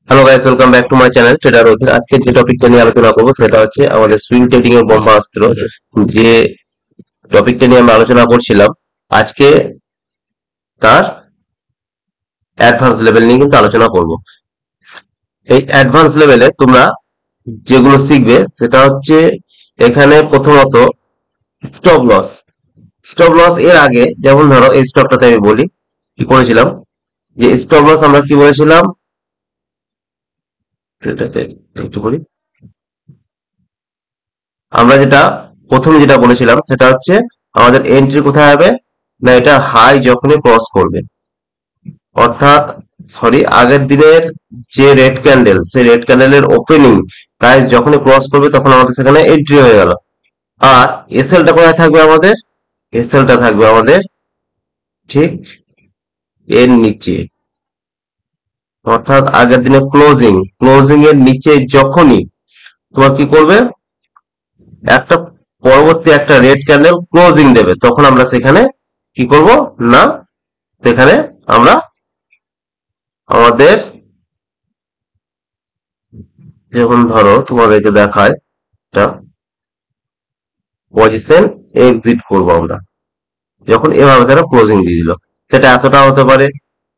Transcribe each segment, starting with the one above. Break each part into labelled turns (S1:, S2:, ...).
S1: Hello guys, welcome back to my channel trader Adhir. আজকে যে টপিকটা নিয়ে আলোচনা করবো সেটা হচ্ছে আমাদের সুইং ট্রেডিং এর ব্রহ্মাস্ত্র। যে টপিকটা নিয়ে আমরা আলোচনা করছিলাম আজকে, তার অ্যাডভান্স লেভেল নিয়ে কিন্তু আলোচনা করব। এই অ্যাডভান্স লেভেলে তোমরা যেগুলো শিখবে সেটা হচ্ছে এখানে প্রথমত স্টপ লস। স্টপ লস এর আগে যেমন ধরো এই স্টকটাতে আমি বলি কি করেছিলাম, যে স্টপ লস আমরা কি বলেছিলাম, এটাতে একটু বলি। আমরা যেটা প্রথমে যেটা বলেছিলাম সেটা হচ্ছে আমাদের এন্ট্রি কোথায় হবে না, এটা হাই যখনই ক্রস করবে, অর্থাৎ সরি আগের দিনের যে রেড ক্যান্ডেল, সেই রেড ক্যান্ডেলের ওপেনিং প্রাইস যখনই ক্রস করবে তখন আমাদের সেখানে এন্ট্রি হয়ে গেল। আর এসএলটা কোথায় থাকবে আমাদের, এসএলটা থাকবে আমাদের ঠিক এর নিচে, অর্থাৎ আগের দিনে ক্লোজিং ক্লোজিং এর নিচে যখনই তোমার কি করবে, একটা পরবর্তী একটা রেড ক্যান্ডেল ক্লোজিং দেবে, তখন আমরা সেখানে কি করব না, সেখানে আমরা আমাদের, যেমন ধরো তোমাদেরকে দেখায়, একটা পজিশন এক্সিট করব আমরা যখন এভাবে তারা ক্লোজিং দিয়ে দিল। সেটা এতটা হতে পারে,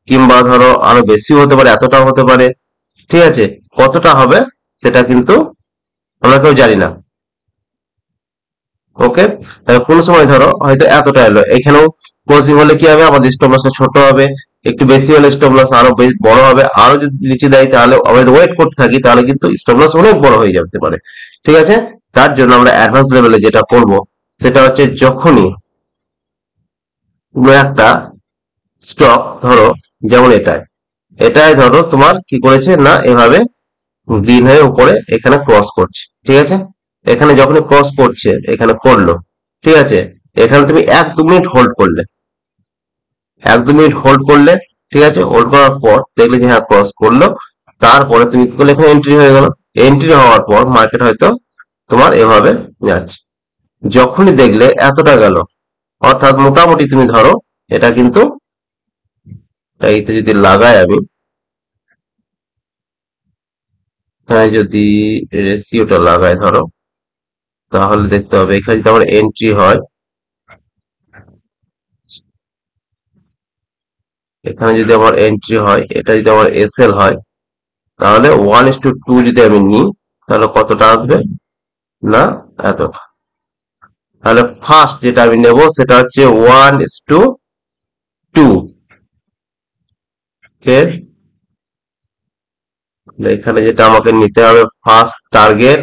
S1: কিংবা ধরো আরো বেশি হতে পারে, এতটাও হতে পারে। ঠিক আছে, কতটা হবে সেটা কিন্তু আমরা কেউ জানি না। ওকে, তাহলে কোন সময় ধরো হয়তো এতটা এলো, এখানেও ক্লোজিং হলে কি হবে, আমাদের স্টপ লসটা ছোট হবে। একটু বেশি হলে স্টপ লস আরো বড় হবে, আরো যদি নিচে দেয় তাহলে আমাদের ওয়েট করতে থাকি, তাহলে কিন্তু স্টপ লস অনেক বড় হয়ে যেতে পারে। ঠিক আছে, তার জন্য আমরা অ্যাডভান্স লেভেলে যেটা করব সেটা হচ্ছে যখনই কোনো একটা স্টক ধরো, যেমন এটাই এটাই ধরো তোমার কি করেছে না, এভাবে গ্রিন হয়ে উপরে এখানে ক্রস করছে। ঠিক আছে, এখানে যখনই ক্রস করছে এখানে করলো, ঠিক আছে, এখানে তুমি 1-2 মিনিট হোল্ড করলে, 1-2 মিনিট হোল্ড করলে, ঠিক আছে, হোল্ড করার পর দেখলে যে হ্যাঁ ক্রস করলো, তারপরে তুমি কি করলে, এখানে এন্ট্রি হয়ে গেল। এন্ট্রি হওয়ার পর মার্কেট হয়তো তোমার এভাবে যাচ্ছে, যখনই দেখলে এতটা গেল, অর্থাৎ মোটামুটি তুমি ধরো এটা কিন্তু, এইতে যদি লাগাই আমি, হ্যাঁ যদি রেশিওটা লাগাই ধরো, তাহলে দেখতে হবে এখানে যদি আমার এন্ট্রি হয়, এখানে যদি আমার এন্ট্রি হয়, এটা যদি আমার এসএল হয়, তাহলে 1:2 যদি আমি নিই তাহলে কতটা আসবে না, এতটা। তাহলে ফার্স্ট যেটা আমি নেব সেটা হচ্ছে 1:2। এখানে যেটা আমাকে নিতে হবে ফার্স্ট টার্গেট,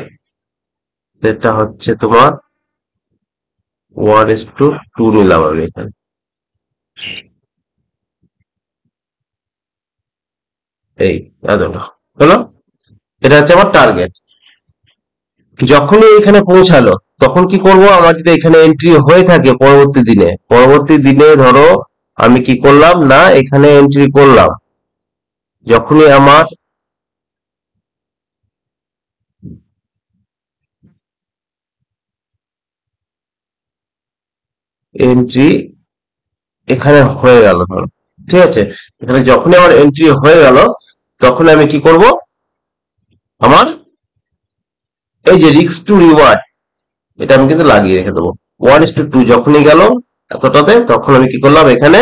S1: সেটা হচ্ছে তোমার 1:2 নিলাম আমি এখানে। এই এতটা হলো, এটা হচ্ছে আমার টার্গেট। যখনই এখানে পৌঁছালো তখন কি করব, আমার যদি এখানে এন্ট্রি হয়ে থাকে পরবর্তী দিনে, পরবর্তী দিনে ধরো আমি কি করলাম না, এখানে এন্ট্রি করলাম, যখনই আমার এন্ট্রি এখানে হয়ে গেল ধরো, ঠিক আছে, এখানে যখনই আমার এন্ট্রি হয়ে গেল তখন আমি কি করব, আমার এই যে রিস্ক টু রিওয়ার্ড, এটা আমি কিন্তু লাগিয়ে রেখে দেবো। 1:2 যখনই গেল এতটাতে, তখন আমি কি করলাম, এখানে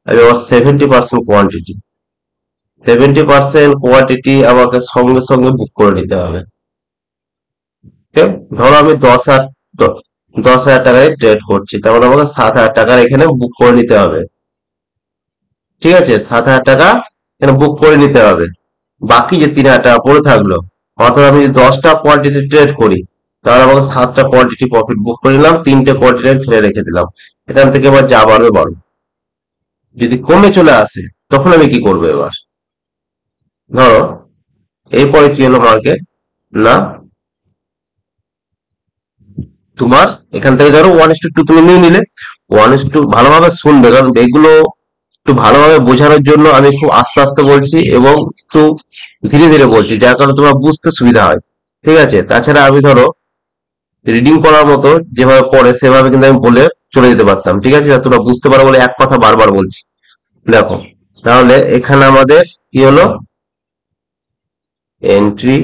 S1: আমি আমার 70% কোয়ান্টিটি, 70% আমাকে সঙ্গে সঙ্গে বুক করে নিতে হবে। ঠিক, ধরো আমি 10,000 টাকায় ট্রেড করছি, তাহলে আমাকে 7,000 টাকার এখানে বুক করে নিতে হবে। ঠিক আছে, 7,000 টাকা এখানে বুক করে নিতে হবে। বাকি যে 3,000 টাকা পড়ে থাকলো, অর্থাৎ আমি যদি 10টা কোয়ান্টিটি ট্রেড করি, তাহলে আমাকে 7টা কোয়ান্টিটি প্রফিট বুক করে নিলাম, 3টে কোয়ান্টিটি ফেলে রেখে দিলাম। এখান থেকে এবার যা বাড়বে বাড়বে, যদি কমে চলে আসে তখন আমি কি করবো এবার, ধরো এরপরে কি হলো মার্কেট না, তোমার এখান থেকে ধরো 1:2 তুমি নিয়ে নিলে। 1:2 ভালোভাবে শুনবে, কারণ এগুলো একটু ভালোভাবে বোঝানোর জন্য আমি খুব আস্তে আস্তে বলছি এবং একটু ধীরে ধীরে বলছি, যার কারণে তোমার বুঝতে সুবিধা হয়। ঠিক আছে, তাছাড়া আমি ধরো রিডিং করার মতো যেভাবে পড়ে সেভাবে কিন্তু আমি বলে চলে যেতে পারতাম। ঠিক আছে, তোমরা বুঝতে পারো বলে এক কথা বারবার বলছি। দেখো, তাহলে এখানে আমাদের কি হলো, এন্ট্রি,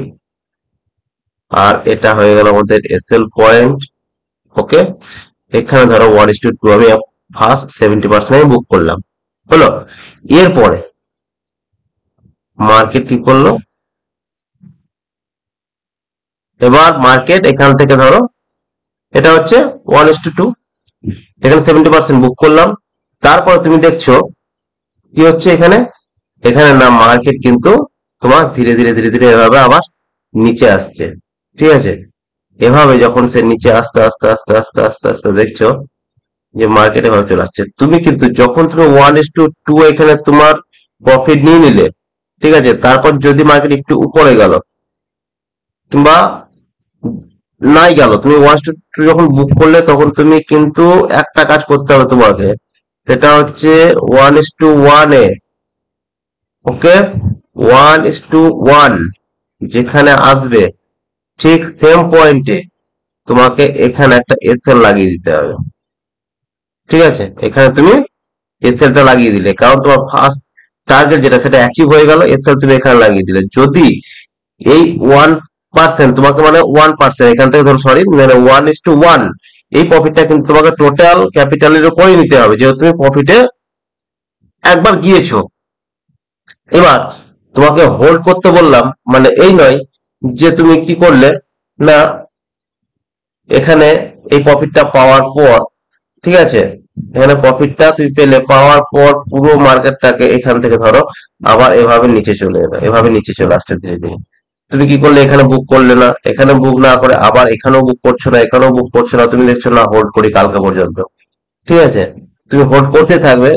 S1: আর এটা হয়ে গেল আমাদের এসএল পয়েন্ট। ওকে, এখানে ধরো 1:2 আমি ফার্স্ট 70% আমি বুক করলাম, হলো। এরপরে মার্কেট কি করলো, এবার মার্কেট এখান থেকে ধরো এটা হচ্ছে 1:2, এখানে 70% বুক করলাম। তারপর তুমি দেখছো কি হচ্ছে এখানে, এখানে না মার্কেট কিন্তু তোমার ধীরে ধীরে ধীরে ধীরে এভাবে আবার নিচে আসছে, ঠিক আছে। এভাবে যখন সে নিচে আস্তে আস্তে আস্তে আস্তে আস্তে আস্তে দেখছো যে মার্কেট এভাবে চলে আসছে, তুমি কিন্তু যখন তুমি 1:2 এখানে তোমার প্রফিট নিয়ে নিলে, ঠিক আছে, তারপর যদি মার্কেট একটু উপরে গেল কিংবা নাই গেল, তুমি 1:2 যখন বুক করলে তখন তুমি কিন্তু একটা কাজ করতে হবে তোমাকে, সেটা হচ্ছে 1:1 ওকে, 1:1 যেখানে আসবে ঠিক সেম পয়েন্টে তোমাকে এখানে একটা এসএল লাগিয়ে দিতে হবে, ঠিক আছে। এখানে তুমি এসএলটা লাগিয়ে দিলে, কারণ তোমার ফার্স্ট টার্গেট যেটা সেটা অ্যাচিভ হয়ে গেল, এসএল তুমি এখানে লাগিয়ে দিলে। যদি এই 1% তোমাকে, মানে 1% এখান থেকে ধরো, সরি, মানে 1:1 এই প্রফিটটা কিন্তু তোমাকে টোটাল ক্যাপিটালের উপরেই নিতে হবে, যেহেতু তুমি প্রফিটে একবার গিয়েছো। এবার তোমাকে হোল্ড করতে বললাম, মানে এই নয় যে তুমি কি করলে না, এখানে এই প্রফিটটা পাওয়ার পর, ঠিক আছে, এখানে প্রফিটটা তুমি পেলে, পাওয়ার পর পুরো মার্কেটটাকে এখান থেকে ধরো আবার এভাবে নিচে চলে এলো, এভাবে নিচে চলে আসছে ধীরে ধীরে। তুমি কি করলে, এখানে বুক করলে না, এখানে বুক না করে আবার এখানেও বুক করছো না, এখানেও বুক করছো না, তুমি দেখছো না হোল্ড করি কালকে পর্যন্ত, ঠিক আছে। তুমি হোল্ড করতে থাকবে,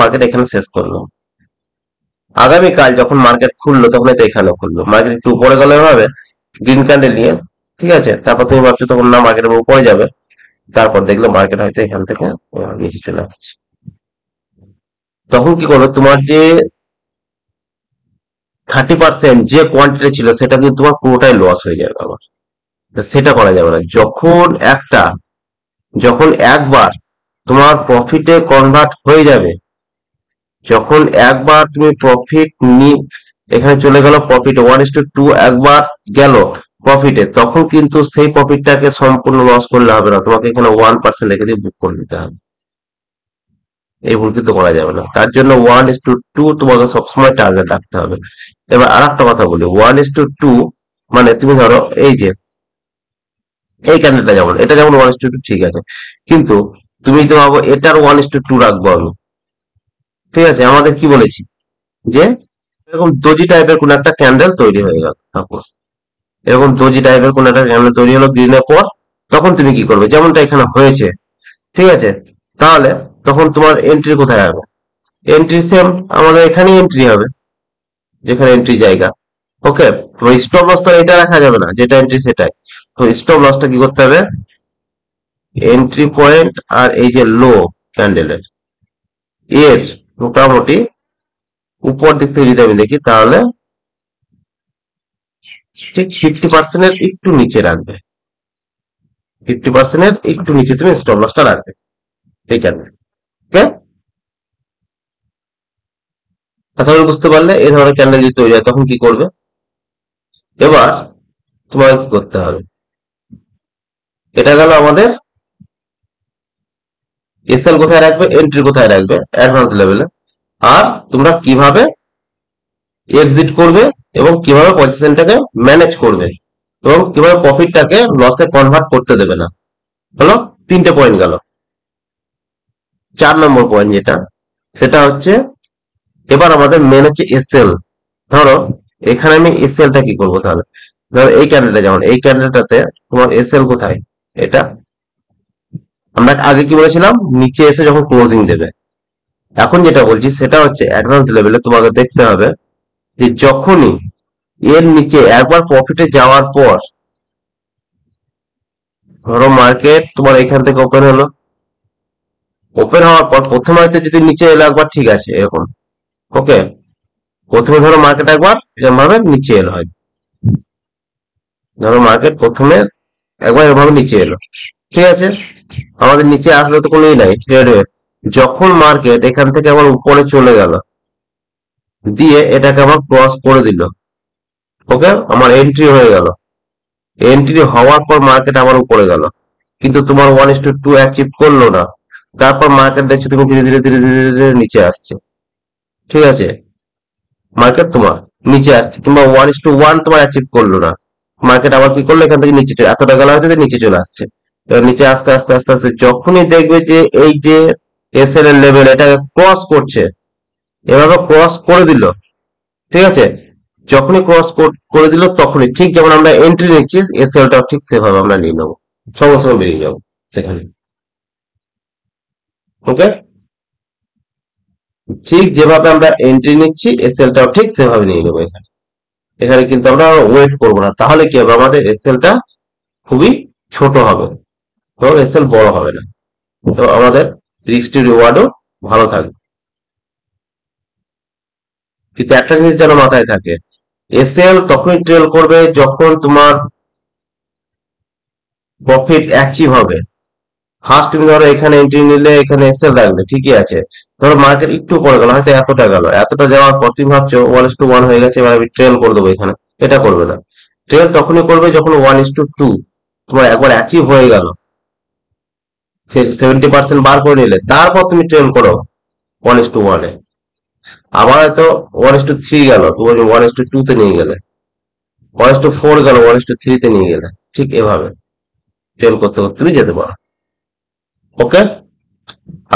S1: মার্কেট এখানে শেষ করলো। আগামীকাল যখন মার্কেট খুললো তখন এটা এখানেও খুললো, মার্কেট একটু উপরে গেলে এভাবে গ্রিন ক্যান্ডেল নিয়ে, ঠিক আছে, তারপর তুমি ভাবছো তখন না মার্কেটের উপরে যাবে, তারপর দেখলো মার্কেট হয়তো এখান থেকে নিচে চলে আসছে। তখন কি করবে, তোমার যে 30% যে কোয়ান্টিটি ছিল সেটা কিন্তু তোমার পুরোটাই লস হয়ে যাবে আবার। তো সেটা করা যাবে না। যখন একবার তোমার প্রফিটে কনভার্ট হয়ে যাবে, যখন একবার তুমি প্রফিট এখানে চলে গেল প্রফিট 1:2 একবার গেল প্রফিটে, তখন কিন্তু সেই প্রফিটটাকে সম্পূর্ণ লস করলে হবে না, তোমাকে এখানে 1% রেখে দিয়ে বুক করে দিতে হবে। এই ভুল কিন্তু করা যাবে না, তার জন্য 1:2 তোমাকে সবসময় টার্গেট রাখতে হবে। এবার আর একটা কথা বলি, 1:2 মানে তুমি ধরো এই যে এই ক্যান্ডেলটা, যেমন এটা যেমন 1:2 ঠিক আছে, কিন্তু তুমি তো ভাবো এটার 1:2 রাখবো আমি, ঠিক আছে। আমাদের কি বলেছি যে এরকম দোজি টাইপের কোন একটা ক্যান্ডেল তৈরি হয়ে গেল, সাপোজ এরকম দোজি টাইপের কোন একটা ক্যান্ডেল তৈরি হলো গ্রিনের পর, তখন তুমি কি করবে, যেমনটা এখানে হয়েছে, ঠিক আছে। তাহলে তখন তোমার এন্ট্রি কোথায় হবে, এন্ট্রি সেম আমাদের এখানেই এন্ট্রি হবে, যেখানে এন্ট্রি জায়গা। ওকে, তো স্টপ লস তো এটা রাখা যাবে না, যেটা এন্ট্রি সেটাই। তো স্টপ লসটা কি করতে হবে, এন্ট্রি পয়েন্ট আর এই যে লো ক্যান্ডেলের এর মোটামুটি উপর দিক থেকে যদি আমি দেখি, তাহলে ঠিক 50% একটু নিচে রাখবে, 50% একটু নিচে তুমি স্টপ লসটা রাখবে এই ক্যান্ডেল। ওকে, আশা করি বুঝতে পারলে। এই ধরনের ক্যান্ডেল যদি তৈরি হয় তখন কি করবে, এবার তোমার কি করতে হবে, এটা গেল আমাদের এসএল কোথায় রাখবে, এন্ট্রি কোথায় রাখবে অ্যাডভান্স লেভেলে, আর তোমরা কিভাবে এক্সিট করবে এবং কিভাবে পজিশনটাকে ম্যানেজ করবে এবং কিভাবে প্রফিটটাকে লসে কনভার্ট করতে দেবে না, হলো। তিনটে পয়েন্ট গেল। 4 নম্বর পয়েন্ট যেটা, সেটা হচ্ছে এবার আমাদের মেন হচ্ছে এসএল। ধরো এখানে আমি এসএলটা কি করবো, তাহলে ধরো এই ক্যান্ডেলটা, যেমন এই ক্যান্ডেলটাতে তোমার এসএল কোথায়, এটা আমরা আগে কি বলেছিলাম, নিচে এসে যখন ক্লোজিং দেবে। এখন যেটা বলছি সেটা হচ্ছে অ্যাডভান্স লেভেলে তোমাকে দেখতে হবে যে যখনই এর নিচে একবার প্রফিটে যাওয়ার পর, ধরো মার্কেট তোমার এখান থেকে ওপেন হলো, ওপেন হওয়ার পর প্রথমে হয়তো যদি নিচে এলো একবার, ঠিক আছে, এরকম। ওকে, প্রথমে ধরো মার্কেট একবার এরকম ভাবে নিচে এলো, হয় ধরো মার্কেট প্রথমে একবার এভাবে নিচে এলো, ঠিক আছে। আমাদের নিচে আসলে তো কোনোই নাই ট্রেড, যখন মার্কেট এখান থেকে আবার উপরে চলে গেল, দিয়ে এটাকে আবার ক্রস করে দিল, ওকে, আমার এন্ট্রি হয়ে গেল, এন্ট্রি হওয়ার পর মার্কেট আবার উপরে গেল, কিন্তু তোমার 1:2 অ্যাচিভ করলো না। তারপর মার্কেট দেখছো তুমি ধীরে ধীরে ধীরে ধীরে ধীরে নিচে আসছে। ঠিক আছে, মার্কেট তোমার নিচে আসছে, কিংবা 1:1 তোমার অ্যাচিভ করলো না, মার্কেট আবার কি করলো, এখান থেকে নিচে এতটা গেলা হচ্ছে যে নিচে চলে আসছে। এবার নিচে আস্তে আস্তে আস্তে আস্তে যখনই দেখবে যে এই যে এসএল এর লেভেল এটা ক্রস করছে, এভাবে ক্রস করে দিল। ঠিক আছে, যখনই ক্রস করে দিল তখনই ঠিক যেমন আমরা এন্ট্রি নিচ্ছি, এসএলটাও ঠিক সেভাবে আমরা নিয়ে নেবো, সঙ্গে সঙ্গে বেরিয়ে যাবো সেখানে। ওকে, ঠিক যেভাবে আমরা এন্ট্রি নিচ্ছি এসএলটাও ঠিক সেভাবে নিয়ে নেবো এখানে। এখানে কিন্তু আমরা ওয়েট করবো না, তাহলে কি হবে, আমাদের এসএলটা খুবই ছোট হবে এবং এসএল বড় হবে না। তো আমাদের রিস্ক টু রিওয়ার্ডও ভালো থাকবে। কিন্তু একটা জিনিস যেন মাথায় থাকে, এসএল তখনই ট্রেল করবে যখন তোমার প্রফিট অ্যাচিভ হবে। ফার্স্ট তুমি ধরো এখানে এন্ট্রি নিলে, এখানে এসএল রাখলে ঠিকই আছে, ধরো মার্কেট একটু পড়ে গেল, হয়তো এতটা গেল, এতটা যাওয়ার পর তুমি ভাবছো 1:1 হয়ে গেছে, এবার আমি ট্রেল করে দেবো এখানে। এটা করবে না, ট্রেল তখনই করবে যখন 1:2 তোমার একবার অ্যাচিভ হয়ে গেল, 70% বার করে নিলে, তারপর তুমি ট্রেল করো 1:1 এ। আবার হয়তো 1:3 গেল, তুমি 1:2 তে নিয়ে গেলে, 1:4 গেল, 1:3 তে নিয়ে গেলে, ঠিক এভাবে ট্রেল করতে করতে তুমি যেতে পারো। ওকে,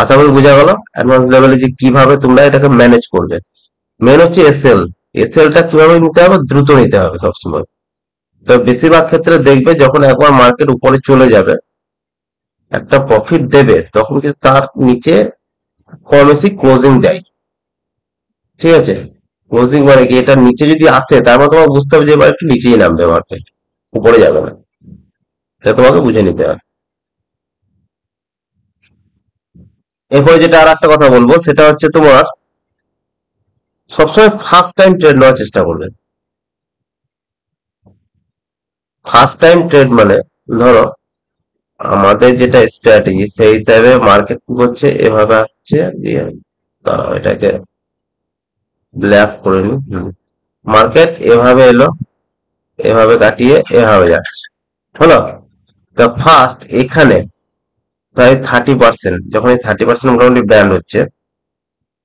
S1: আশা করি বোঝা গেল অ্যাডভান্স লেভেলে যে কিভাবে তোমরা এটাকে ম্যানেজ করবে। মেন হচ্ছে এসএল, এসএলটা কিভাবে নিতে হবে, দ্রুত নিতে হবে সবসময়। তো বেশিরভাগ ক্ষেত্রে দেখবে যখন একবার মার্কেট উপরে চলে যাবে, একটা প্রফিট দেবে, তখন কিন্তু তার নিচে কম বেশি ক্লোজিং দেয়। ঠিক আছে, ক্লোজিং মানে কি, এটা নিচে যদি আসে তার মানে তোমার বুঝতে হবে যে এবার একটু নিচেই নামবে মার্কেট, উপরে যাবে না। এটা তোমাকে বুঝে নিতে হবে। এরপরে যেটা আর একটা কথা বলবো সেটা হচ্ছে তোমার সবসময় ফার্স্ট টাইম ট্রেড নেওয়ার চেষ্টা করবে। ফার্স্ট টাইম ট্রেড মানে ধরো আমাদের যেটা স্ট্র্যাটেজি সেই হিসাবে মার্কেট কি করছে, এভাবে আসছে দিয়ে দাঁড়াও এটাকে ব্ল্যাক করে নি। মার্কেট এভাবে এলো, এভাবে কাটিয়ে এভাবে যাচ্ছে, হলো। তো ফার্স্ট এখানে প্রায় 30%, যখন এই 30% মোটামুটি ব্যান্ড হচ্ছে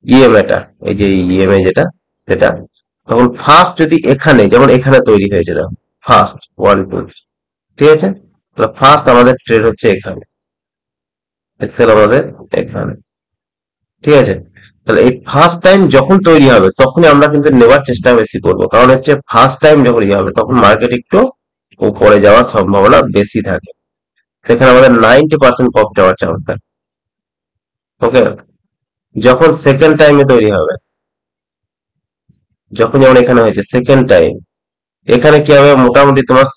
S1: ইএমএটা, এই যে ইএমএ যেটা সেটা, তখন ফার্স্ট যদি এখানে, যেমন এখানে তৈরি হয়েছে দেখো, ফার্স্ট 1 2, ঠিক আছে, তাহলে ফার্স্ট আমাদের ট্রেড হচ্ছে এখানে, সেল আমাদের এখানে। ঠিক আছে, তাহলে এই ফার্স্ট টাইম যখন তৈরি হবে তখনই আমরা কিন্তু নেওয়ার চেষ্টা বেশি করবো, কারণ হচ্ছে ফার্স্ট টাইম যখন ইয়ে হবে তখন মার্কেট একটু উপরে যাওয়ার সম্ভাবনা বেশি থাকে, সেখানে আমাদের 90% প্রফিট হওয়ার চান্স থাকে। ওকে, যখন সেকেন্ড টাইমে তৈরি হবে, যখন যেমন এখানে হয়েছে সেকেন্ড টাইম, এখানে কি হবে, মোটামুটি তোমার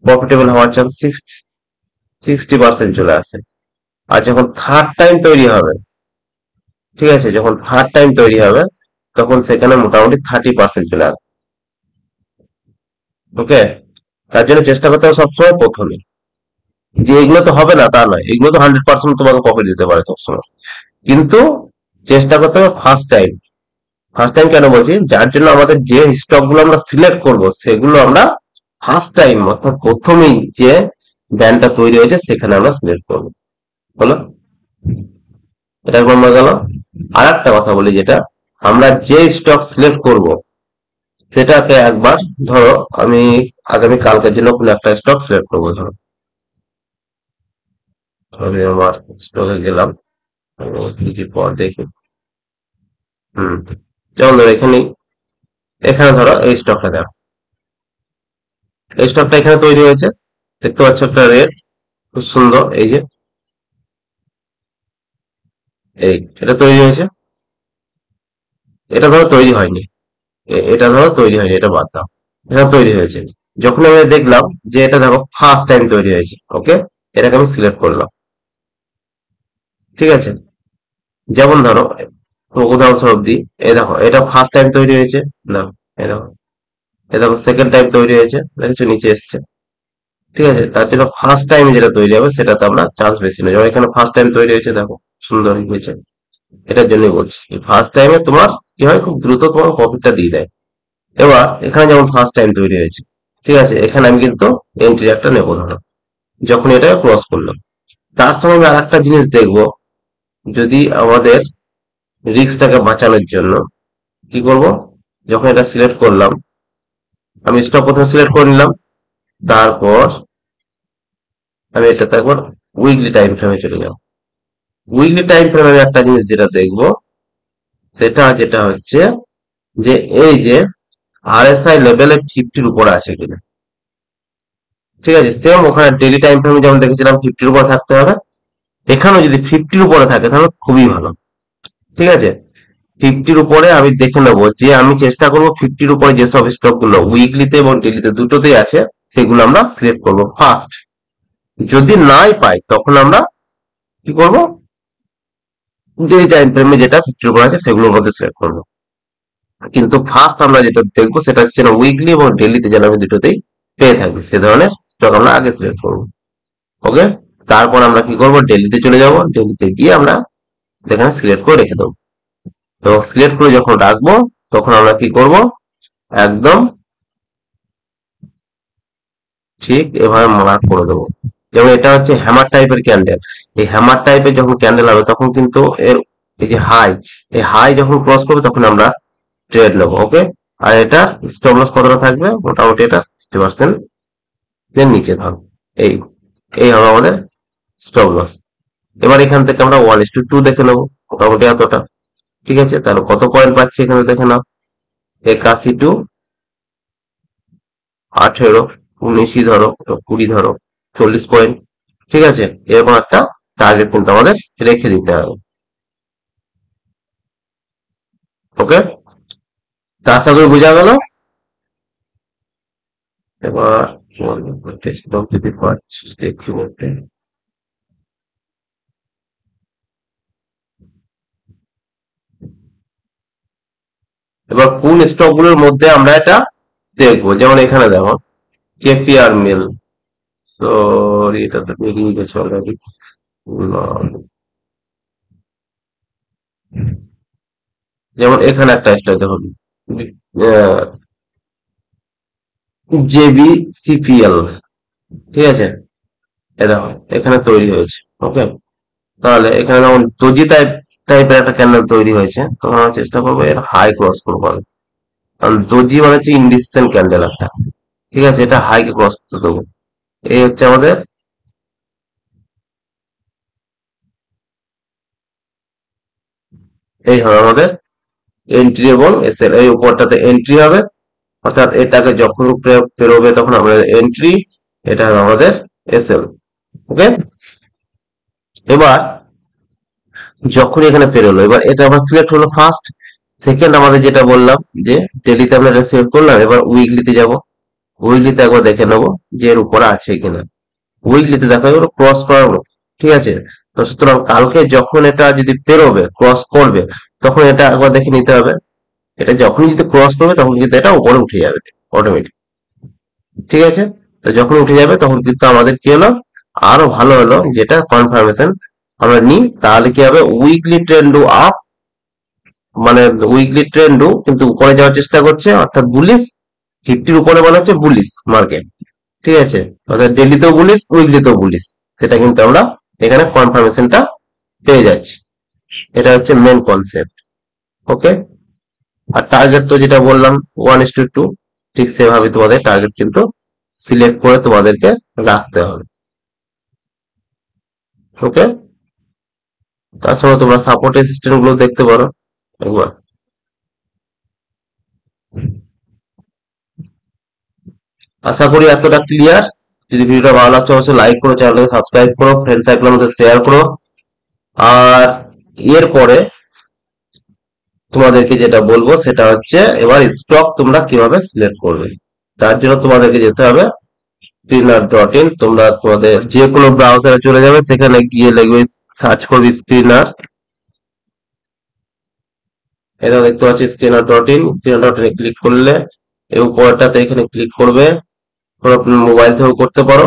S1: প্রফিটেবল হওয়ার চান্স 60% চলে আসে। আর যখন থার্ড টাইম তৈরি হবে, ঠিক আছে, যখন থার্ড টাইম তৈরি হবে তখন সেখানে মোটামুটি 30% চলে আসে। ওকে, তার জন্য চেষ্টা করতে হবে সবসময় প্রথমে, যে এগুলো তো হবে না তা নয়, এগুলো তো 100% তোমাকে প্রফিট দিতে পারে সবসময়, কিন্তু চেষ্টা করতে হবে ফার্স্ট টাইম। ফার্স্ট টাইম কেন বলছি, যার জন্য আমাদের যে স্টক গুলো আমরা সিলেক্ট করব সেগুলো আমরা ফার্স্ট টাইম অর্থাৎ প্রথমেই যে ব্যান্ডটা তৈরি হয়েছে সেখানে আমরা সিলেক্ট করবো। বলো, এটা একবার মজা গেল। আর একটা কথা বলি, যেটা আমরা যে স্টক সিলেক্ট করব সেটাকে একবার ধরো আমি আগামী কালকের জন্য কোনো একটা স্টক সিলেক্ট করবো, ধরো আমি আমার স্টকে গেলাম, পর দেখি। হুম, যেমন ধরো এখানে, এখানে ধরো এই স্টকটা দেখো, এই স্টকটা এখানে তৈরি হয়েছে, দেখতে পাচ্ছ একটা রেট, খুব সুন্দর, এই যে এই এটা তৈরি হয়েছে, এটা ধরো তৈরি হয়নি, এটা ধরো তৈরি হয়নি, এটা বাদ দাও, এটা তৈরি হয়েছে। যখন আমি দেখলাম যে এটা দেখো ফার্স্ট টাইম তৈরি হয়েছে, ওকে, এটাকে আমি সিলেক্ট করলাম। ঠিক আছে, যেমন ধরো উদাহরণস্বরূপ দিই, এই দেখো এটা ফার্স্ট টাইম তৈরি হয়েছে, দেখো এই দেখো, এই দেখো সেকেন্ড টাইম তৈরি হয়েছে, দেখছো নিচে এসছে। ঠিক আছে, তার জন্য ফার্স্ট টাইম যেটা তৈরি হবে সেটাতে আমরা চান্স বেশি নেই, যেমন এখানে ফার্স্ট টাইম তৈরি হয়েছে দেখো, সুন্দর হয়েছে। এটার জন্যই বলছি ফার্স্ট টাইমে তোমার কি হয়, খুব দ্রুত তোমার প্রফিটটা দিয়ে দেয়। এবার এখানে যেমন ফার্স্ট টাইম তৈরি হয়েছে, ঠিক আছে, এখানে আমি কিন্তু এন্ট্রি একটা নেবো ধরো, যখন এটা ক্রস করলাম। তার সঙ্গে আমি আর একটা জিনিস দেখবো, যদি আমাদের রিস্কটাকে বাঁচানোর জন্য কি করব, যখন এটা সিলেক্ট করলাম, আমি স্টপ প্রথমে সিলেক্ট করে নিলাম, তারপর আমি এটাতে একবার উইকলি টাইম ফ্রেমে চলে যাব। উইকলি টাইম ফ্রেমে আমি একটা জিনিস যেটা দেখবো, যেটা হচ্ছে যে এই যে আরএসআই লেভেলে 50-র উপরে আছে কিনা। ঠিক আছে, সেম ওখানে ডেইলি টাইম ফ্রেমে যেমন দেখেছিলাম 50-র উপর থাকতে হবে, এখানেও যদি 50-র উপরে থাকে তাহলে খুবই ভালো। ঠিক আছে, 50-র উপরে আমি দেখে নেবো, যে আমি চেষ্টা করবো 50-র উপরে যেসব স্টক গুলো উইকলিতে এবং ডেইলিতে দুটোতেই আছে সেগুলো আমরা সিলেক্ট করবো ফার্স্ট। যদি নাই পাই তখন আমরা কি করবো, ডেইলি টাইম ফ্রেমে যেটা 50-র উপর আছে সেগুলোর মধ্যে সিলেক্ট করবো। কিন্তু ফার্স্ট আমরা যেটা দেখবো সেটা হচ্ছে না উইকলি এবং ডেইলিতে যেন আমি দুটোতেই পেয়ে থাকি সে ধরনের স্টক আমরা আগে সিলেক্ট করবো। ওকে, তারপর আমরা কি করবো, ডেইলিতে চলে যাব, ডেইলিতে গিয়ে আমরা এখানে সিলেক্ট করে রেখে দেবো। তো সিলেক্ট করে যখন রাখবো তখন আমরা কি করব, একদম ঠিক এভাবে মার্ক করে দেবো। যেমন এটা হচ্ছে হ্যামার টাইপের ক্যান্ডেল, এই হ্যামার টাইপের যখন ক্যান্ডেল হবে তখন কিন্তু এর এই যে হাই, এই হাই যখন ক্রস করবে তখন আমরা ট্রেড নেবো। ওকে, আর এটা স্টপ লস কতটা থাকবে, মোটামুটি এটা 60% এর নিচে থাকবে। এই এই হবে আমাদের স্টপ লস। এবার এখান থেকে আমরা 1:2 দেখে নেবো, মোটামুটি এতটা। ঠিক আছে, তাহলে কত পয়েন্ট পাচ্ছি এখানে দেখে নাও, 81 to 18, 19 ধরো, 20 ধরো, 40 পয়েন্ট। ঠিক আছে, এরকম একটা টার্গেট কিন্তু আমাদের রেখে দিতে হবে। ওকে, তা আশা করি বোঝা গেল। এবার স্টক যদি পাচ্ছি দেখি বলতে, এবার কোন স্টক গুলোর মধ্যে আমরা এটা দেখবো, যেমন এখানে দেখো কেপিআর মিল, তো এটা তো বেরিয়ে গেছে অলরেডি। যেমন এখানে একটা স্টক দেখো, জেবি সিপিএল, ঠিক আছে, এ দেখো এখানে তৈরি হয়েছে। ওকে, তাহলে এখানে যেমন দোজি টাইপের একটা ক্যান্ডেল তৈরি হয়েছে, তো আমরা চেষ্টা করবো এর হাই ক্রস করবো আমি। কারণ দোজি মানে হচ্ছে ইন্ডিসেন্ট ক্যান্ডেল একটা, ঠিক আছে, এটা হাই কে ক্রস করতে দেবো। এই হচ্ছে আমাদের, এই হবে আমাদের এন্ট্রি এবং এসএল, এই উপরটাতে এন্ট্রি হবে, অর্থাৎ এটাকে যখন পেরোবে তখন আমাদের এন্ট্রি, এটা হবে আমাদের এসএল। ওকে, এবার যখন এখানে পেরোলো, এবার এটা আবার সিলেক্ট হলো ফার্স্ট। সেকেন্ড আমাদের যেটা বললাম যে ডেলিতে আমরা এটা সিলেক্ট করলাম, এবার উইকলিতে যাব, উইকলিতে একবার দেখে নেবো যে এর উপরে আছে কিনা। উইকলিতে দেখো এগুলো ক্রস করাবো। ঠিক আছে, তো সুতরাং কালকে যখন এটা যদি পেরোবে ক্রস করবে তখন এটা একবার দেখে নিতে হবে, এটা যখনই যদি ক্রস করবে তখন কিন্তু এটা উপরে উঠে যাবে অটোমেটিক। ঠিক আছে, তো যখন উঠে যাবে তখন কিন্তু আমাদের কি হলো, আরো ভালো হলো যেটা কনফার্মেশন আমরা নিই, তাহলে কি হবে, উইকলি ট্রেন্ড আপ, মানে উইকলি ট্রেন্ডও কিন্তু উপরে যাওয়ার চেষ্টা করছে, অর্থাৎ বুলিশ। 50-র উপরে বলা হচ্ছে বুলিশ মার্কেট। ঠিক আছে, অর্থাৎ ডেলিতেও বুলিশ, উইকলিতেও বুলিশ, সেটা কিন্তু আমরা এখানে কনফার্মেশনটা পেয়ে যাচ্ছি। এটা হচ্ছে মেন কনসেপ্ট। ওকে, আর টার্গেট তো যেটা বললাম 1:2, ঠিক সেভাবে তোমাদের টার্গেট কিন্তু সিলেক্ট করে তোমাদেরকে রাখতে হবে। ওকে, তাছাড়া তোমরা সাপোর্ট অ্যাসিস্ট্যান্ট গুলো দেখতে পারো একবার। আশা করি এতটা ক্লিয়ার। যদি ভিডিওটা ভালো লাগছে অবশ্যই লাইক করো, চ্যানেলটাকে সাবস্ক্রাইব করো, ফ্রেন্ড সার্কেলের মধ্যে শেয়ার করো। আর এরপরে তোমাদেরকে যেটা বলবো সেটা হচ্ছে এবার স্টক তোমরা কিভাবে সিলেক্ট করবে। তার জন্য তোমাদেরকে যেতে হবে স্ক্রিনার.in, তোমরা তোমাদের যে কোনো ব্রাউজারে চলে যাবে, সেখানে গিয়ে লিখবে, সার্চ করবে স্ক্রিনার। এটা দেখতে পাচ্ছি স্ক্রিনার.in, স্ক্রিনার.in ক্লিক করলে এই উপরটাতে এখানে ক্লিক করবে, মোবাইল থেকেও করতে পারো,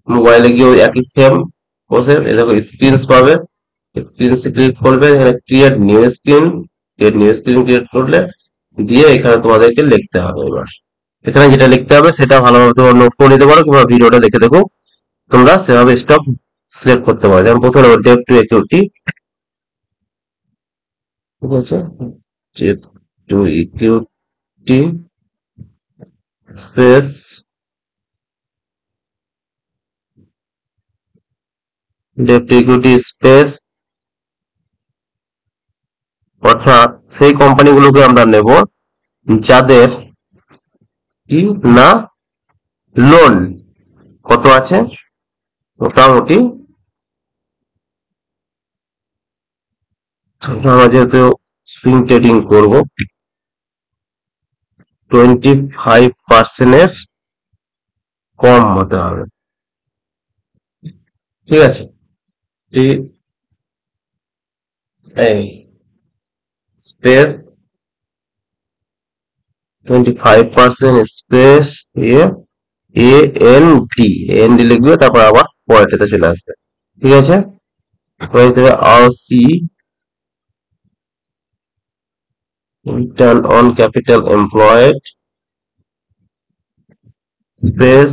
S1: মোবাইলে গিয়ে ওই একই সেম প্রসেস, এই দেখো স্ক্রিনস পাবে, স্ক্রিনসে ক্লিক করবে, এখানে create new screen, create new screen create করলে দিয়ে এখানে তোমাদেরকে লিখতে হবে। এবার এখানে যেটা লিখতে হবে সেটা ভালোভাবে তোমরা নোট করে নিতে পারো কিংবা ভিডিওটা দেখে দেখো তোমরা সেভাবে স্টক সিলেক্ট করতে পারো। যেমন প্রথমে ডেপ টু ইকুইটি, ঠিক আছে, debt to equity space debt to equity space, অর্থাৎ সেই কোম্পানিগুলোকে আমরা নেব যাদের কি না লোন কত আছে, মোটামুটি আমরা যেহেতু সুইং ট্রেডিং করবো 25% কম হতে হবে, ঠিক আছে। এই space 25% space A N D, N D লিখবে, তারপর আবার পরেরটাতে চলে আসবে, ঠিক আছে। আর C return on capital employed space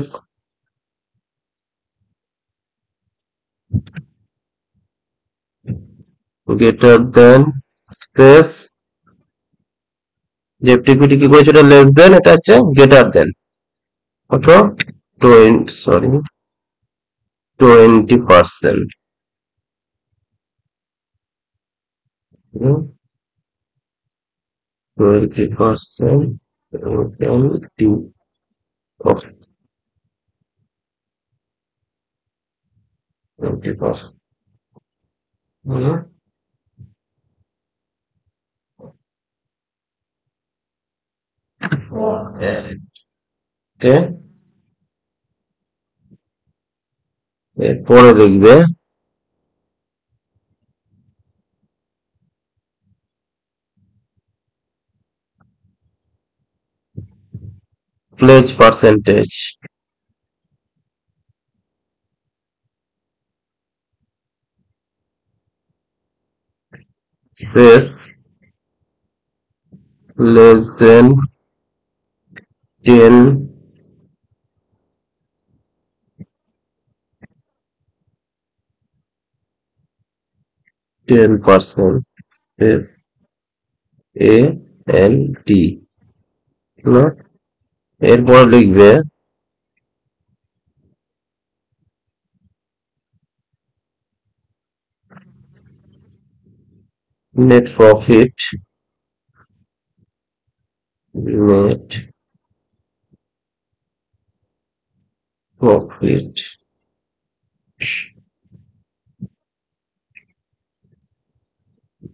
S1: greater than space, যে এফটিপিটি কি করেছে এটা লেস দেন, এটা হচ্ছে গ্রেটার দেন কত 20%, 20% of 20%, ওকে। এরপরে দেখবে pledge percentage space less than 10, 10% space A N D, না, এরপর লিখবে net profit, net profit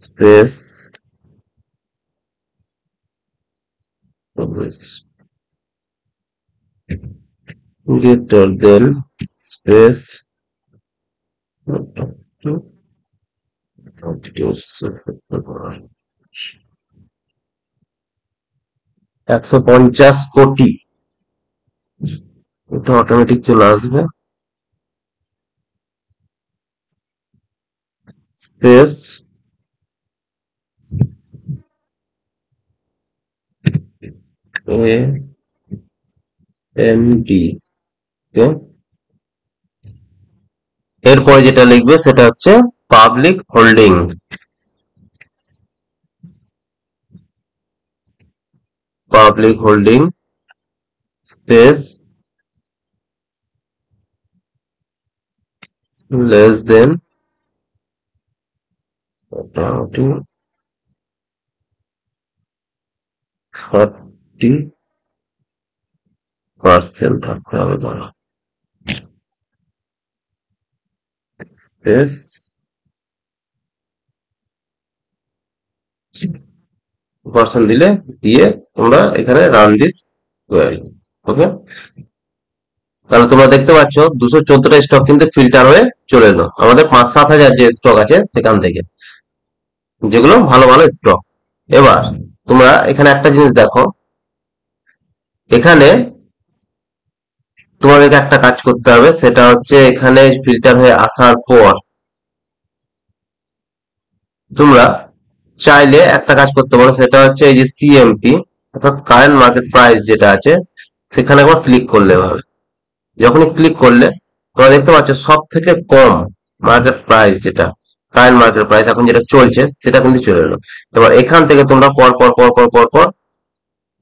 S1: space greater than space 150 crore, এটা অটোমেটিক চলে আসবে, স্পেস এ এম ডি, এরপরে যেটা লিখবে সেটা হচ্ছে public holding, public holding space less দেন মোটামুটি 30% থাকতে হবে, ধরো স্পেস পার্সেন্ট দিলে, দিয়ে তোমরা এখানে রান দিস কোয়েরি, ওকে। তাহলে তোমরা দেখতে পাচ্ছ 214টা স্টক কিন্তু ফিল্টার হয়ে চলে এলো আমাদের 5-7 হাজার যে স্টক আছে সেখান থেকে, যেগুলো ভালো ভালো স্টক। এবার তোমরা এখানে একটা জিনিস দেখো, এখানে তোমাদেরকে একটা কাজ করতে হবে, সেটা হচ্ছে এখানে ফিল্টার হয়ে আসার পর তোমরা চাইলে একটা কাজ করতে পারো, সেটা হচ্ছে এই যে সিএমপি অর্থাৎ কারেন্ট মার্কেট প্রাইস যেটা আছে সেখানে একবার ক্লিক করলে হবে। যখনই ক্লিক করলে তোমরা দেখতে পাচ্ছ সব থেকে কম মার্কেট প্রাইস যেটা কারেন্ট মার্কেট প্রাইস এখন যেটা চলছে সেটা কিন্তু চলে এলো। এবার এখান থেকে তোমরা পর পর পর পর পর পর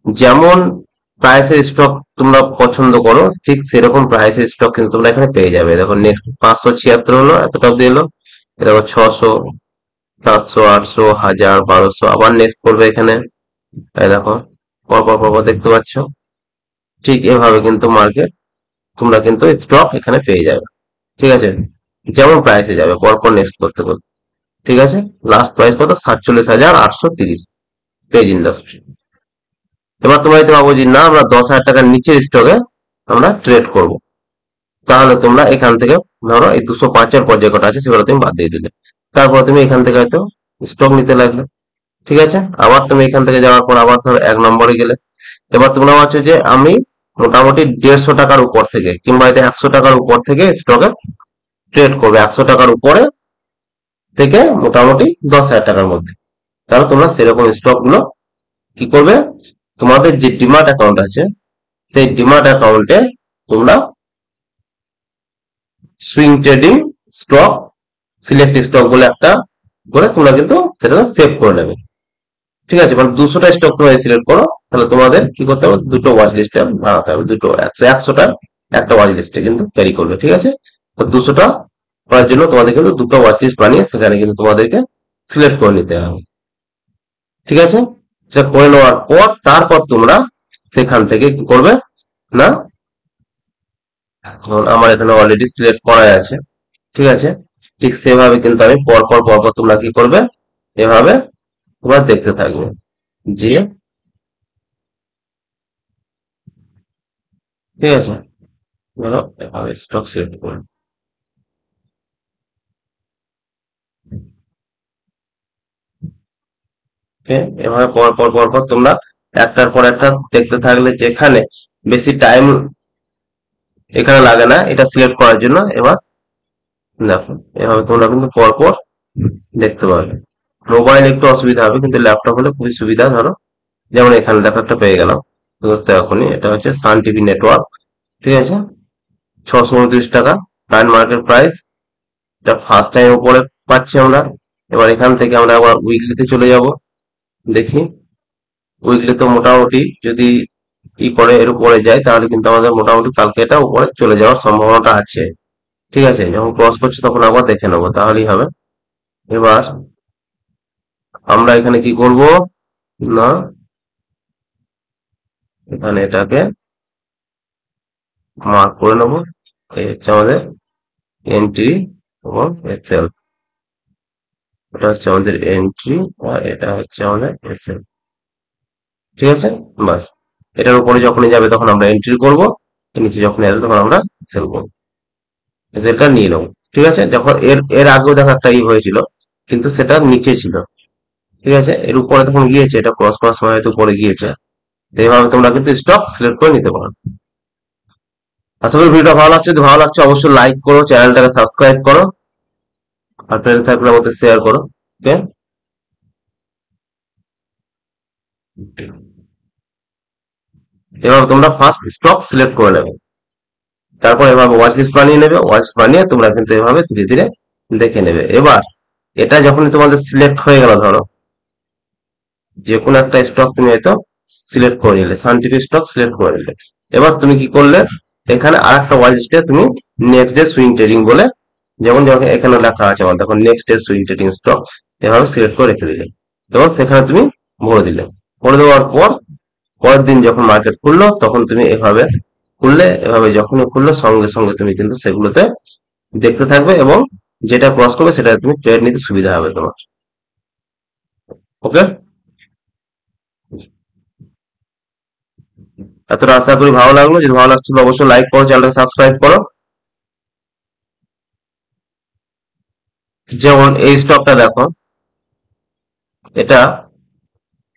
S1: যেমন প্রাইসের স্টক তোমরা পছন্দ করো ঠিক সেরকম প্রাইসের স্টক কিন্তু তোমরা এখানে পেয়ে যাবে। দেখো নেক্সট 576 হলো, এতটা অব্দি এলো। দেখো 600, 700, 800, 1000, 1200, আবার নেক্সট করবে এখানে। এই দেখো পর পর পর পর দেখতে পাচ্ছ। ঠিক এভাবে কিন্তু মার্কেট তোমরা কিন্তু স্টক এখানে পেয়ে যাবে। ঠিক আছে, যেমন প্রাইসে যাবে পরপর নেক্সট করতে করতে। ঠিক আছে, লাস্ট প্রাইস কত? 47,830 পেজ ইন্ডাস্ট্রি। এবার তোমরা যদি ভাবো যে না আমরা 10,000 টাকার নিচের স্টকে আমরা ট্রেড করব, তাহলে তোমরা এখান থেকে ধরো এই 205-এর পর যে কটা আছে সেগুলো তুমি বাদ দিয়ে দিলে। তারপর তুমি এখান থেকে হয়তো স্টক নিতে লাগলে। ঠিক আছে, আবার তুমি এখান থেকে যাওয়ার পর আবার ধরো 1 নম্বরে গেলে। এবার তোমরা ভাবছো যে আমি মোটামুটি 150 টাকার উপর থেকে কিংবা 100 টাকার উপর থেকে স্টকে ট্রেড করবে, 100 টাকার উপরে থেকে মোটামুটি 10,000 টাকার মধ্যে। তাহলে তোমরা সেরকম স্টক গুলো কি করবে, তোমাদের যে ডিমার্ট অ্যাকাউন্ট আছে সেই ডিমার্ট অ্যাকাউন্টে তোমরা swing trading stock, select stock বলে একটা করে তোমরা কিন্তু সেটা সেভ করে নেবে। ঠিক আছে, মানে 200টা স্টক তোমরা সিলেক্ট করো, তাহলে তোমাদের কি করতে হবে, দুটো ওয়াচ লিস্টে বানাতে হবে, দুটো 100টা একটা ওয়াচ লিস্টে কিন্তু ক্যারি করবে। ঠিক আছে, তো 200টা করার জন্য তোমাদের কিন্তু দুটো ওয়াচ লিস্ট বানিয়ে সেখানে কিন্তু তোমাদেরকে সিলেক্ট করে নিতে হবে। ঠিক আছে, সেটা করে নেওয়ার পর তারপর তোমরা সেখান থেকে কি করবে না, ধরুন আমার এখানে অলরেডি সিলেক্ট করাই আছে। ঠিক আছে, ঠিক সেভাবে কিন্তু আমি পরপর পরপর তোমরা কি করবে, এভাবে তোমরা দেখতে থাকবে যে, ঠিক আছে, ধরো এভাবে স্টক সিলেক্ট করবে। ওকে, এভাবে পর পর পর পর তোমরা একটার পর একটা দেখতে থাকলে, যেখানে বেশি টাইম এখানে লাগে না এটা সিলেক্ট করার জন্য। এবার দেখো এভাবে তোমরা কিন্তু পর পর দেখতে পাবে। মোবাইল একটু অসুবিধা হবে, কিন্তু ল্যাপটপ হলে খুবই সুবিধা। ধরো যেমন এখানে দেখো একটা পেয়ে গেলাম বুঝতে এখনই, এটা হচ্ছে সান টিভি নেটওয়ার্ক। ঠিক আছে, 629 টাকা কারেন্ট মার্কেট প্রাইস, এটা ফার্স্ট টাইম উপরে পাচ্ছি আমরা। এবার এখান থেকে আমরা আবার উইকলিতে চলে যাব, দেখি উইকলি তো মোটামুটি যদি ই করে এর উপরে যায় তাহলে কিন্তু আমাদের মোটামুটি কালকে এটা উপরে চলে যাওয়ার সম্ভাবনাটা আছে। ঠিক আছে, যখন ক্রস করছে তখন আবার দেখে নেবো, তাহলেই হবে। এবার আমরা এখানে কি করব না, এখানে এটাকে মার্ক করে নেবো। এই হচ্ছে আমাদের এন্ট্রি এবং এসএল, এটা হচ্ছে আমাদের এন্ট্রি আর এটা হচ্ছে আমাদের এসএল। ঠিক আছে, বাস। এটার উপরে যখনই যাবে তখন আমরা এন্ট্রি করব, নিচে যখন আসবে তখন আমরা সেল করবো, সেলটা নিয়ে নেবো। ঠিক আছে, যখন এর এর আগেও দেখা একটা ই হয়েছিল কিন্তু সেটা নিচে ছিল। ঠিক আছে, এর উপরে তখন গিয়েছে, এটা ক্রস করার সময় হয়তো উপরে গিয়েছে। তো এইভাবে তোমরা কিন্তু স্টক সিলেক্ট করে নিতে পারো। আশা করি ভিডিওটা ভালো লাগছে, যদি ভালো লাগছে অবশ্যই লাইক করো, চ্যানেলটাকে সাবস্ক্রাইব করো, আর ফ্রেন্ড সার্কেলের মধ্যে শেয়ার করো। ওকে, এভাবে তোমরা ফার্স্ট স্টক সিলেক্ট করে নেবে, তারপর এভাবে ওয়াচ লিস্ট বানিয়ে নেবে, ওয়াচ বানিয়ে তোমরা কিন্তু এভাবে ধীরে ধীরে দেখে নেবে। এবার এটা যখন তোমাদের সিলেক্ট হয়ে গেল, ধরো যে কোনো একটা স্টক তুমি হয়তো সিলেক্ট করে নিলে, সায়েন্টিফিক স্টক সিলেক্ট করে নিলে। এবার তুমি কি করলে, এখানে আর একটা ওয়াচ লিস্টে তুমি নেক্সট ডে সুইং ট্রেডিং বলে, যেমন যখন এখানে লেখা আছে আমার, তখন next day swing trading stock এভাবে সিলেক্ট করে রেখে দিলে, এবং সেখানে তুমি ভরে দিলে। ভরে দেওয়ার পর পরের দিন যখন মার্কেট খুললো তখন তুমি এভাবে খুললে, এভাবে যখনই খুললো সঙ্গে সঙ্গে তুমি কিন্তু সেগুলোতে দেখতে থাকবে, এবং যেটা ক্রস করবে সেটা তুমি ট্রেড নিতে সুবিধা হবে তোমার। ওকে, এতটা আশা করি ভালো লাগলো। যদি ভালো লাগছে তো অবশ্যই লাইক করো, চ্যানেলটা সাবস্ক্রাইব করো। যেমন এই স্টকটা দেখো, এটা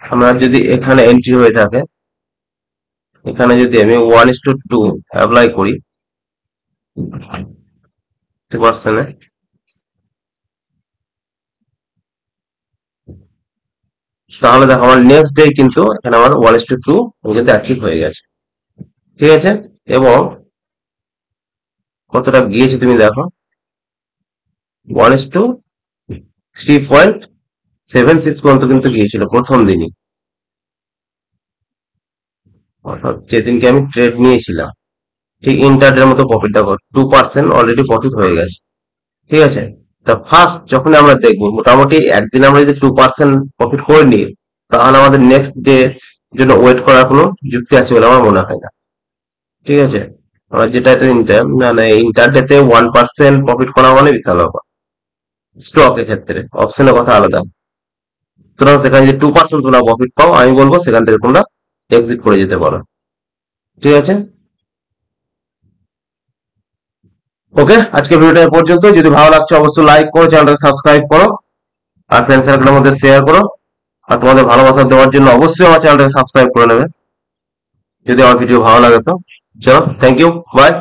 S1: আমরা যদি এখানে এন্ট্রি হয়ে থাকে, এখানে যদি আমি 1:2 অ্যাপ্লাই করি 50%, তাহলে দেখো আমার নেক্সট ডে কিন্তু এখানে আমার 1:2 কিন্তু অ্যাক্টিভ হয়ে গেছে। ঠিক আছে, এবং কতটা গিয়েছে তুমি দেখো, 1:3.76 পর্যন্ত কিন্তু গিয়েছিল প্রথম দিনই, অর্থাৎ যেদিনকে আমি ট্রেড নিয়েছিলাম। ঠিক ইন্টারডের মতো প্রফিট দেখো, 2% অলরেডি প্রফিট হয়ে গেছে। ঠিক আছে, তা ফার্স্ট যখন আমরা দেখবো মোটামুটি একদিন আমরা যদি 2% প্রফিট করে নিই, তাহলে আমাদের নেক্সট ডে জন্য ওয়েট করার কোনো যুক্তি আছে বলে আমার মনে হয় না। ঠিক আছে, আমরা যেটা মানে ইন্টারডেতে 1% প্রফিট করা মানে বিশাল ব্যাপার। স্টক ক্ষেত্রে অপশনের কথা আলাদা, সুতরাং সেখানে যদি 2% তোমরা প্রফিট পাও, আমি বলবো সেখান থেকে তোমরা এক্সিট করে যেতে পারো। ঠিক আছে, ওকে, আজকে ভিডিওটা এ পর্যন্ত। যদি ভালো লাগছে অবশ্যই লাইক করো, চ্যানেলটা সাবস্ক্রাইব করো, আর ফ্রেন্ড সার্কেলের মধ্যে শেয়ার করো। আর তোমাদের ভালোবাসা দেওয়ার জন্য অবশ্যই আমার চ্যানেলটা সাবস্ক্রাইব করে নেবে যদি আমার ভিডিও ভালো লাগে। তো চলো, থ্যাংক ইউ, বাই।